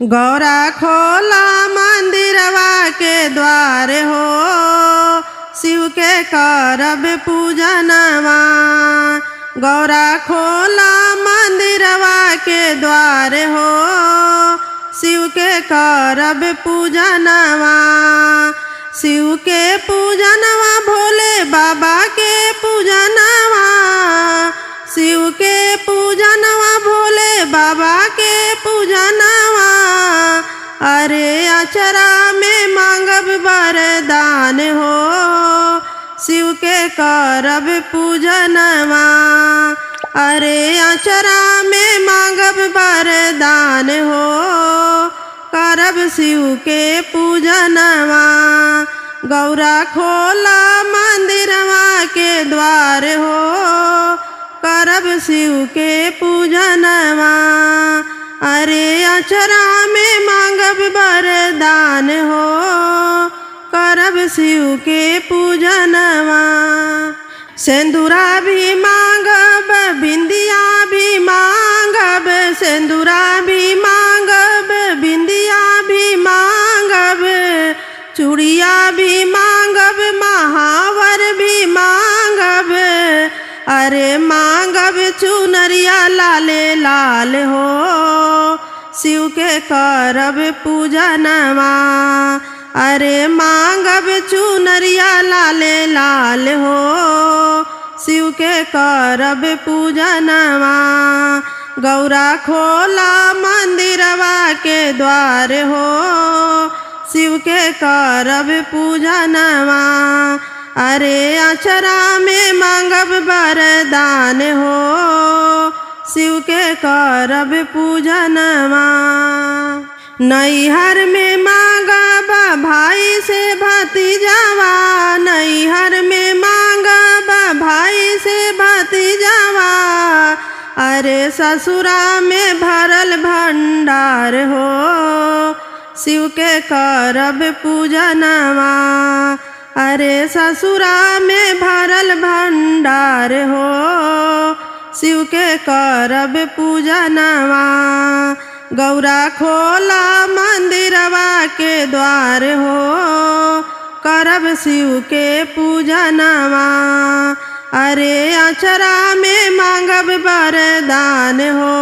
गौरा खोला मंदिरवा के द्वार हो, शिव के करब पूजनवा। गौरा खोला मंदिरवा के द्वार हो, शिव के करब पूजनवा। शिव के पूजनवा भोले बाबा के पूजनवा, शिव के पूजनवा भोले बाबा के पूजनवा। अरे अचरा में मांगब वरदान हो, शिव के करब पूजनवा। अरे अचरा में मांगब वरदान हो, करब शिव के पूजनवा। गौरा खोला मंदिरवा के द्वार हो, करब शिव के पूजनवा। अरे अचरा में मांगब वरदान हो, करब शिव के पूजनवा। सिंदूरा भी मांगब, बिंदिया भी मांगब, सिंदूरा भी मांगब, बिंदिया भी मांगब, चूड़िया भी मांगब, महावर भी मांगब। अरे मांगब चुनरिया लाले लाल हो, शिव के करब पूजनवा। अरे मांगब चुनरिया लाले लाल हो, शिव के करब पूजनवा। गौरा खोला मंदिरवा के द्वार हो, शिव के करब पूजनवा। अरे अचरा में मांगब वरदान हो, शिव के करब पूजनवा। नैहर में मांगब भाई से भतीजावा, नैहर में मांगब भाई से भतीजावा। अरे ससुरा में भरल भंडार हो, शिव के करब पूजनवा। अरे ससुरा में भरल भंडार हो, शिव के करब पूजनवा। गौरा खोला मंदिरवा के द्वार हो, करब शिव के पूजनवा। अरे अचरा में मांगब वरदान हो,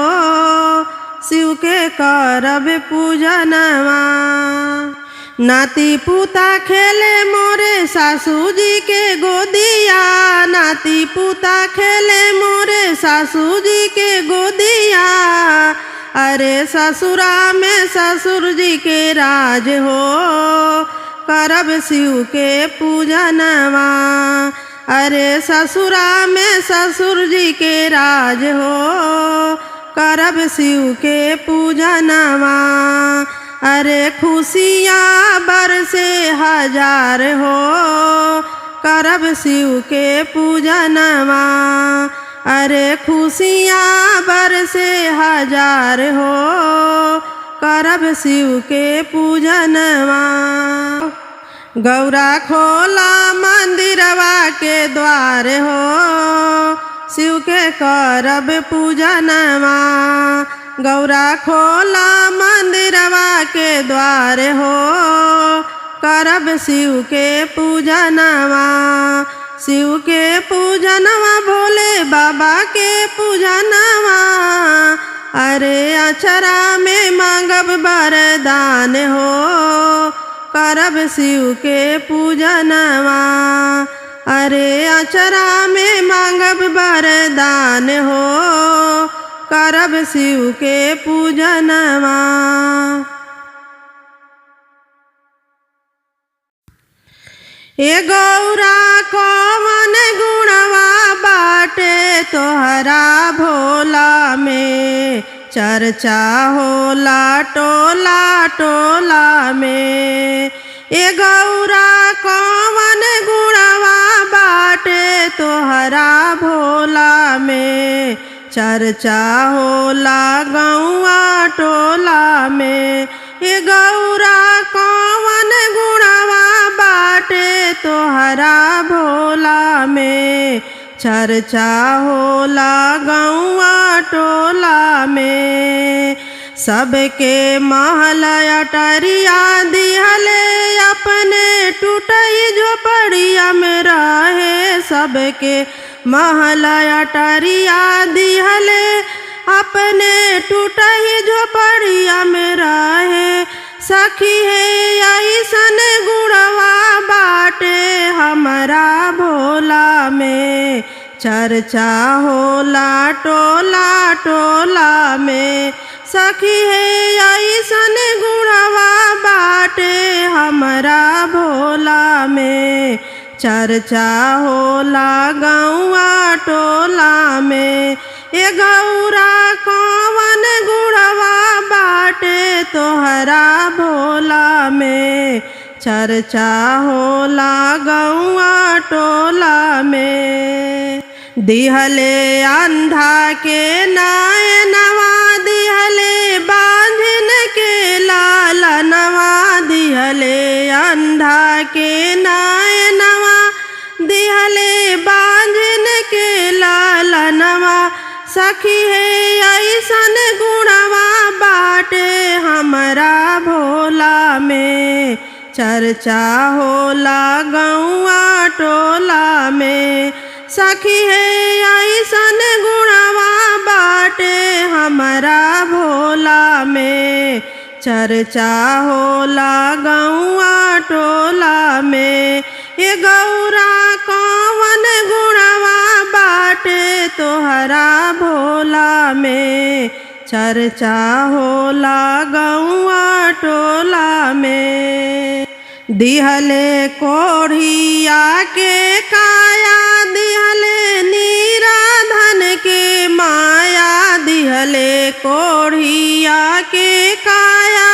शिव के करब पूजनवा। नाती पुता खेले मोरे सासू जी के गोदिया, नाती पुता खेले मोरे सासू जी के गोदिया। अरे ससुरा में ससुर जी के राज हो, करब शिव के पूजनवा। अरे ससुरा में ससुर जी के राज हो, करब शिव के पूजनवा। अरे खुशियाँ बरसे हजार हो, करब शिव के पूजनवा। अरे खुशियाँ बरसे हजार हो, करब शिव के पूजनवा। गौरा खोला मंदिरवा के द्वार हो, शिव के करब पूजनवा। गौरा खोला मंदिरवा के द्वार हो, करब शिव के पूजनवा। शिव के पूजनवा भोले बाबा के पूजनवा। अरे अचरा में मांगब वरदान हो, करब शिव के पूजनवा। अरे अचरा में मांगब वरदान हो, करब शिव के पूजनवा। ए गौरा कौन गुणवा बाटे तोहरा भोला में, चर्चा होला टोला टोला में। ए गौरा कौन गुणवा बाटे तोहरा भोला में, चर्चा होला गौआ टोला में। ए गौरा कौन गुणवा बाटे तोहरा भोला में, चर्चा होला गौआ टोला में। सबके महल अटरिया दिहले अपने टूटई झोपड़िया में रहे। सबके महल अटरिया दिहले अपने टूटई झोपड़िया में रहे। सखी है ऐसन गुणवा बाटे हमारा भोला में, चर्चा होला टोला टोला में। सखी है ऐसन गुणवा बाटे हमारा भोला में, चर्चा होला गौआ टोला में। ए गौरा कौन गुणवा बाटे तोहरा भोला में, चर्चा होला गौआ टोला में। दिहले अंधा के नयनवा दिहले बांझन के लालनवा। दिहले अंधा के नयनवा दिहले बांझन के लालनवा। सखी है ऐसन गुणवा बाटे हमारा भोला में, चर्चा होला गौआ टोला में। सखी है ऐसन गुणवा बाटे हमारा भोला में, चर्चा होला गौआ टोला में। ये गौरा कौन गुणवा बाटे तोहरा भोला में, चर्चा होला गौआ टोला में। दिहले कोढ़िया के काया दिहले नीराधन के माया। दिहले कोढ़िया के काया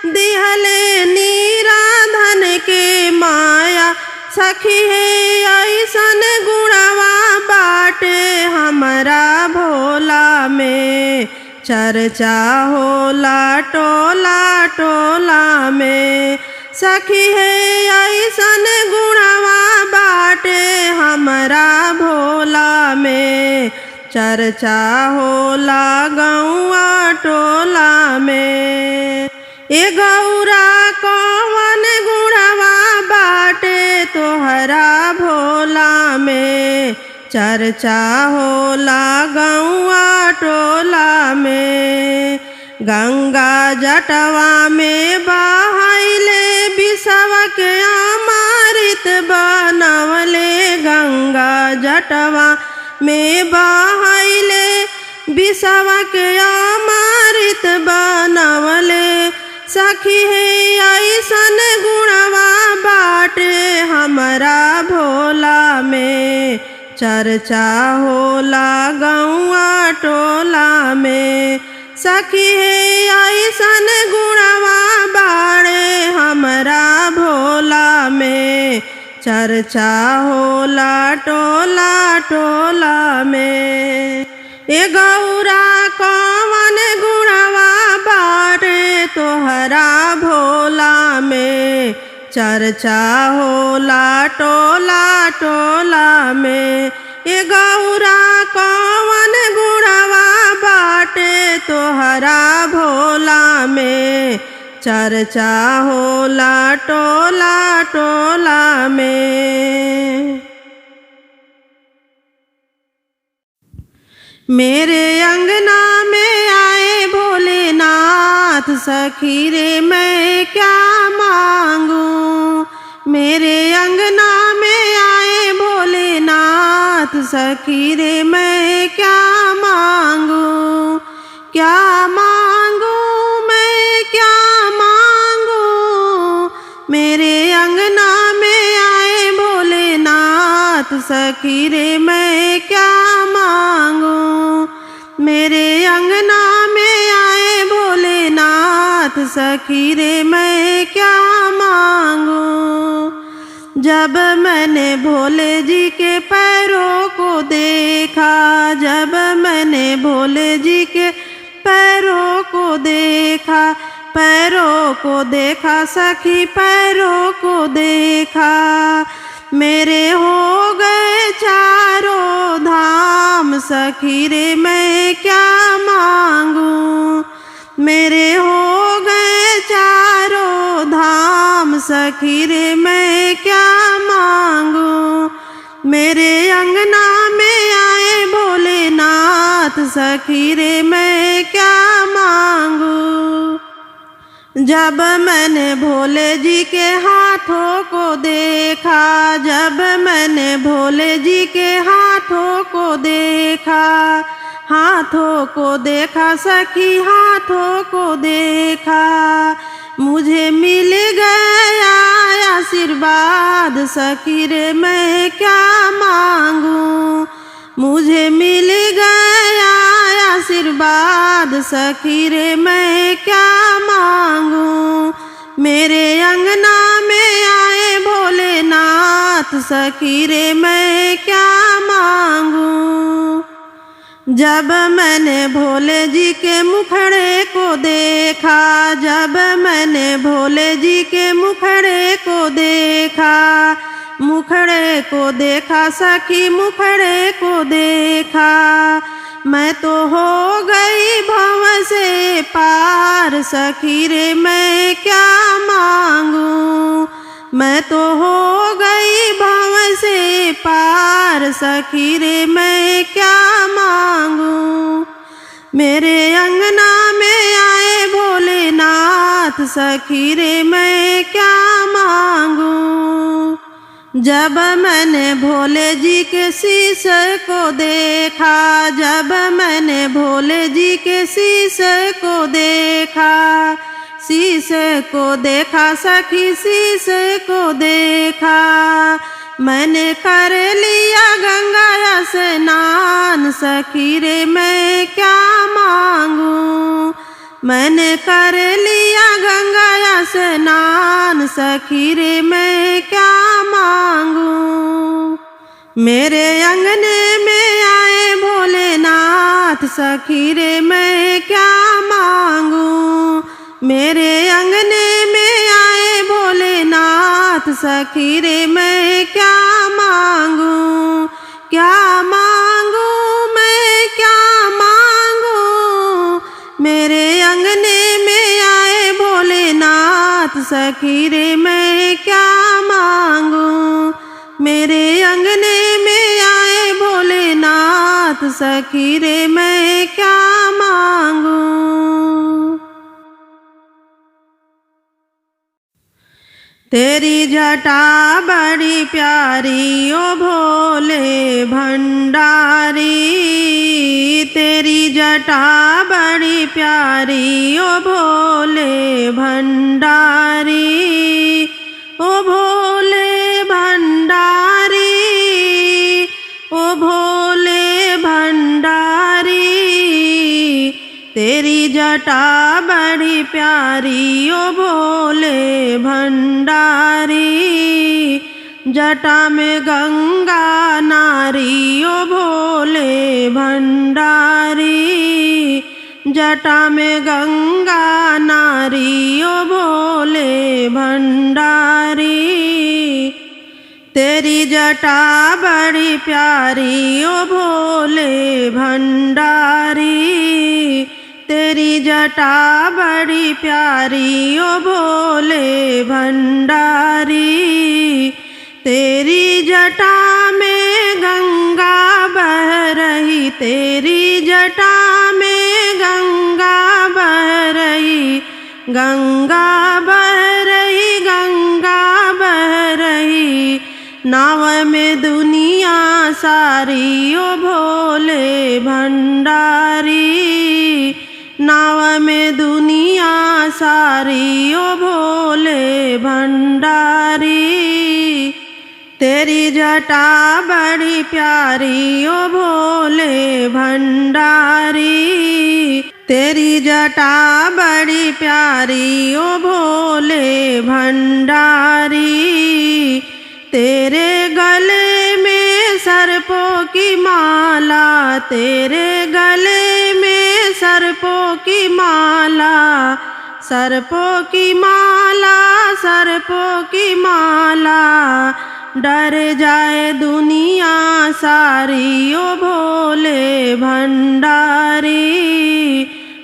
दिहले नीराधन के माया। सखी है ऐसन गुणवा बाटे हमारा भोला में, चर्चा होला टोला टोला में। सखी है ऐसन गुणवा बाटे हमारा भोला में, चर्चा होला गौआ टोला में। ए गौरा कौन गुणवा बाटे तोहरा भोला में, चर्चा होला गौआ टोला में। गंगा जटवा में बहाइले बिसवा के अमृत बनवले। गंगा जटवा में बहाइले बिसवा के अमृत बनवले। सखी है ऐसन गुणवा बाटे हमारा भोला में, चर्चा होला गौआ टोला में। सखी है ऐसन गुणवा बाड़े हमारा भोला में, चर्चा होला टोला टोला में। ए गौरा कौन गुणवा बाड़े तोहरा भोला में, चर्चा होला टोला टोला में। ए गौरा कौन गुणवा बाटे तोहरा भोला में, चर्चा होला टोला टोला में। मेरे अंगना में आए भोलेनाथ, सखी रे मैं क्या मांगूं। मेरे अंगना में आए भोलेनाथ, सखी रे मैं क्या मांगूं। क्या मांगूं मैं क्या मांगूं। मेरे अंगना में आए भोलेनाथ, सखी रे मैं क्या मांगूं। मेरे अंगना में आए भोलेनाथ, सखी रे मैं क्या मांगूं। जब मैंने भोले जी के पैरों को देखा, जब मैंने भोले जी के पैरों को देखा, पैरों को देखा सखी पैरों को देखा। मेरे हो गए चारों धाम, सखी रे मैं क्या मांगूं। मेरे हो गए चारों धाम सखी रे मैं क्या मांगू। मेरे अंगना में आए भोलेनाथ सखी रे मैं क्या मांगू। जब मैंने भोले जी के हाथों को देखा, जब मैंने भोले जी के हाथों को देखा, हाथों को देखा सखी हाथों को देखा, मुझे मिल गया आशीर्वाद सखी रे मैं क्या मांगू। मुझे मिल गया आशीर्वाद सखी रे मैं क्या मांगू। मेरे अंगना में आए भोलेनाथ सखी रे मैं क्या मांगू। जब मैंने भोले जी के मुखड़े को देखा, जब मैंने भोले जी के मुखड़े को देखा, मुखड़े को देखा सखी मुखड़े को देखा, मैं तो हो गई भंव से पार सखी रे मैं क्या मांगू। मैं तो हो गई भंव से पार सखी रे मैं क्या मांगू। मेरे अंगना में आए भोलेनाथ सखी रे मैं क्या मांगू। जब मैंने भोले जी के शीश को देखा, जब मैंने भोले जी के शीश को देखा, शीश को देखा सखी शीश को देखा, मैंने कर लिया गंगा स्नान सखी रे मैं क्या मांगू। मैंने कर लिया गंगा स्नान सखी रे मैं क्या मांगू। मेरे अंगने में आए भोलेनाथ सखी रे मैं क्या मांगू। मेरे अंगने में आए भोलेनाथ सखी रे मैं क्या मांगू। क्या मांगू मैं क्या मांगू। मेरे अंगने में आए भोलेनाथ सखी रे मैं क्या मांगू। मेरे अंगने में आए भोलेनाथ सखी रे मैं क्या मांगू। तेरी जटा बड़ी प्यारी ओ भोले भंडारी, तेरी जटा बड़ी प्यारी ओ भोले भंडारी, ओ भोले भंडारी, ओ भोले भंडारी। तेरी जटा बड़ी प्यारी ओ भोले भंडारी, जटा में गंगा नारी ओ भोले भंडारी, जटा में गंगा नारी ओ भोले भंडारी। तेरी जटा बड़ी प्यारी ओ भोले भंडारी, तेरी जटा बड़ी प्यारी ओ भोले भंडारी। तेरी जटा में गंगा बह रही, तेरी जटा में गंगा बह रही, गंगा बह रही, गंगा बह रही। नाव में दुनिया सारी ओ भोले भंडारी, नाव में दुनिया सारी ओ भोले भंडारी। तेरी जटा बड़ी प्यारी ओ भोले भंडारी, तेरी जटा बड़ी प्यारी ओ भोले भंडारी। तेरे गले में सर्पों की माला, तेरे गले में सर्पों की माला, सर्पों की माला, सर्पों की माला। डर जाए दुनिया सारी ओ भोले भंडारी,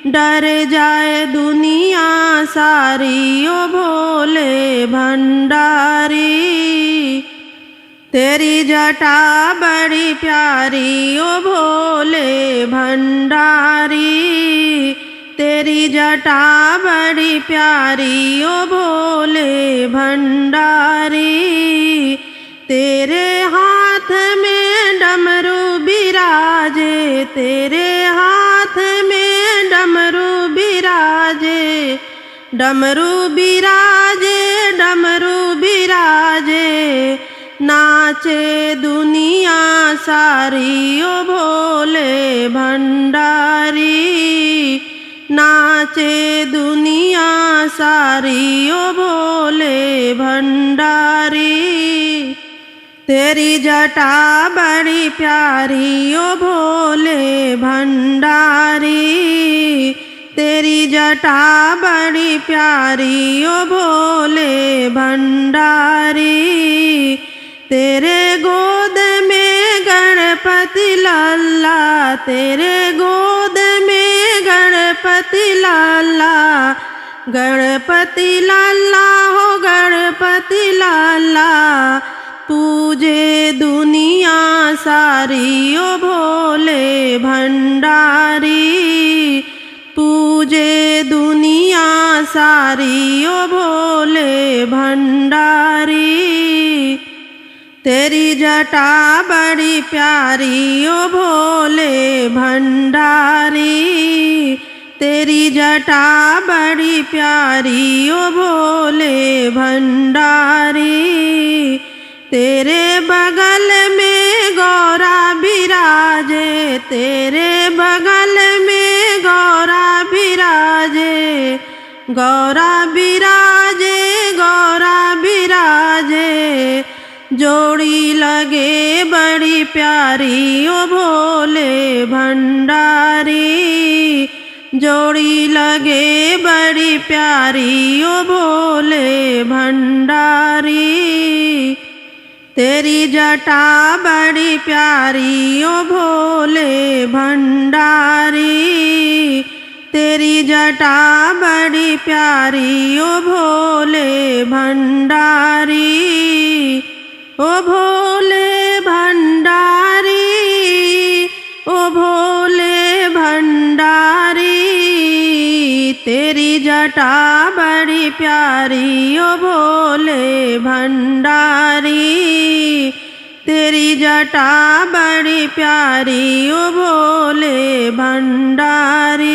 डर जाए दुनिया सारी ओ भोले भंडारी। तेरी जटा बड़ी प्यारी ओ भोले भंडारी। तेरी जटा बड़ी प्यारी ओ भोले भंडारी। तेरे हाथ में डमरू बिराजे, तेरे हाथ में डमरू बिराजे। डमरू बिराजे, डमरू बिराजे, नाचे दुनिया सारी ओ भोले भंडारी। नाचे दुनिया सारी ओ भोले भंडारी। तेरी जटा बड़ी प्यारी ओ भोले भंडारी। तेरी जटा बड़ी प्यारी ओ भोले भंडारी। तेरे गोद में गणपति लल्ला, तेरे गोद में गणपति लल्ला। गणपति लल्ला हो गणपति लल्ला, पूजे दुनिया सारी ओ भोले भंडारी। पूजे दुनिया सारी ओ भोले भंडारी। तेरी जटा बड़ी प्यारी ओ भोले भंडारी। तेरी जटा बड़ी प्यारी ओ भोले भंडारी। तेरे बगल में गौरा बिराजे, तेरे बगल में गौरा बिराजे। गौरा बिराजे, गौरा बिराजे, जोड़ी लगे बड़ी प्यारी ओ भोले भंडारी। जोड़ी लगे बड़ी प्यारी ओ भोले भंडारी। तेरी जटा बड़ी प्यारी ओ भोले भंडारी। तेरी जटा बड़ी प्यारी ओ भोले भंडारी। ओ भोले भंडारी, ओ भोले भंडारी। तेरी जटा बड़ी प्यारी ओ भोले भंडारी। तेरी जटा बड़ी प्यारी ओ भोले भंडारी।